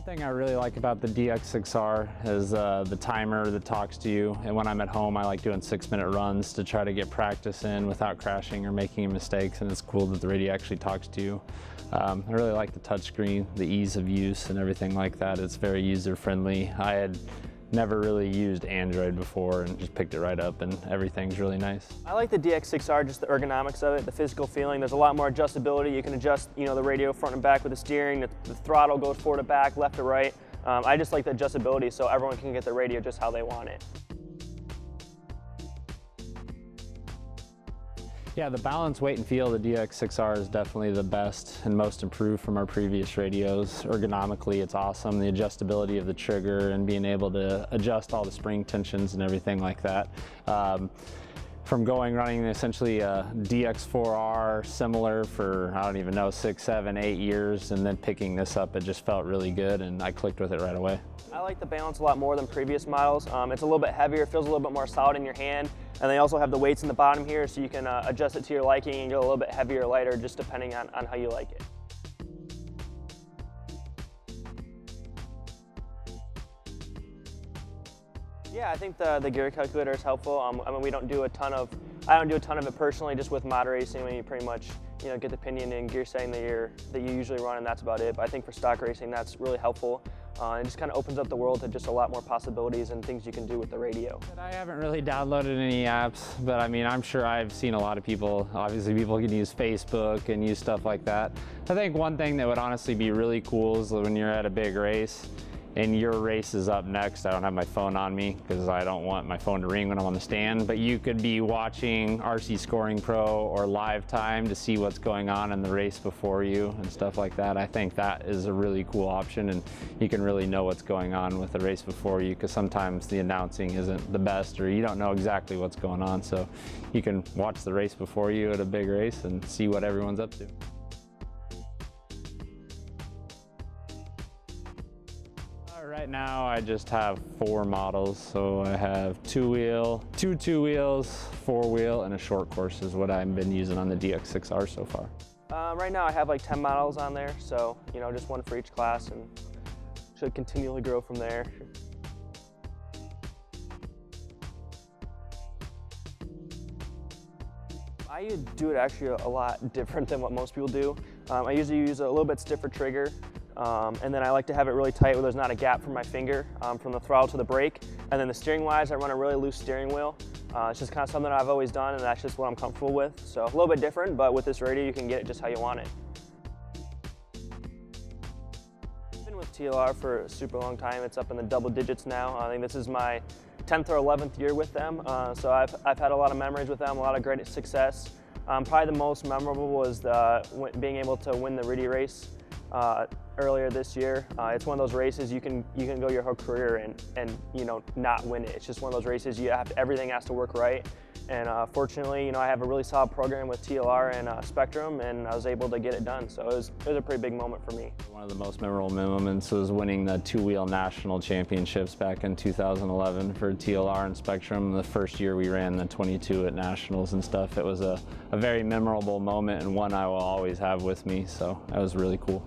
One thing I really like about the DX6R is the timer that talks to you, and when I'm at home I like doing 6-minute runs to try to get practice in without crashing or making mistakes, and it's cool that the radio actually talks to you. I really like the touchscreen, the ease of use and everything like that. It's very user friendly. I had never really used Android before and just picked it right up, and everything's really nice. I like the DX6R, just the ergonomics of it, the physical feeling. There's a lot more adjustability. You can adjust, the radio front and back with the steering. The throttle goes forward to back, left to right. I just like the adjustability so everyone can get the radio just how they want it. Yeah, the balance, weight, and feel of the DX6R is definitely the best and most improved from our previous radios. Ergonomically, it's awesome. The adjustability of the trigger and being able to adjust all the spring tensions and everything like that. From running essentially a DX4R similar for, I don't even know, 6, 7, 8 years, and then picking this up, it just felt really good and I clicked with it right away. I like the balance a lot more than previous models. It's a little bit heavier, feels a little bit more solid in your hand, and they also have the weights in the bottom here so you can adjust it to your liking and get a little bit heavier or lighter just depending on how you like it. Yeah, I think the gear calculator is helpful. I mean, I don't do a ton of it personally, just with mod racing when you pretty much get the pinion and gear setting that you usually run, and that's about it. But I think for stock racing, that's really helpful. It just kind of opens up the world to just a lot more possibilities and things you can do with the radio. I haven't really downloaded any apps, but I mean, I'm sure I've seen a lot of people. Obviously, people can use Facebook and use stuff like that. I think one thing that would honestly be really cool is when you're at a big race and your race is up next. I don't have my phone on me because I don't want my phone to ring when I'm on the stand, but you could be watching RC Scoring Pro or Live Time to see what's going on in the race before you and stuff like that. I think that is a really cool option, and you can really know what's going on with the race before you, because sometimes the announcing isn't the best or you don't know exactly what's going on. So you can watch the race before you at a big race and see what everyone's up to. Right now I just have 4 models, so I have 2-wheel, 2 2-wheels, 4-wheel, and a short course is what I've been using on the DX6R so far. Right now I have like 10 models on there, so just one for each class, and should continually grow from there. I do it actually a lot different than what most people do. I usually use a little bit stiffer trigger. And then I like to have it really tight where there's not a gap from my finger from the throttle to the brake. And then the steering wise, I run a really loose steering wheel. It's just kind of something I've always done, and that's just what I'm comfortable with. So a little bit different, but with this radio you can get it just how you want it. I've been with TLR for a super long time. It's up in the double digits now. I think this is my 10th or 11th year with them. So I've had a lot of memories with them, a lot of great success. Probably the most memorable was being able to win the Riddy race earlier this year. It's one of those races you can go your whole career and not win it. It's just one of those races everything has to work right. And fortunately, I have a really solid program with TLR and Spektrum, and I was able to get it done. So it was a pretty big moment for me. One of the most memorable moments was winning the 2-wheel national championships back in 2011 for TLR and Spektrum. The first year we ran the 22 at nationals and stuff. It was a very memorable moment, and one I will always have with me. So that was really cool.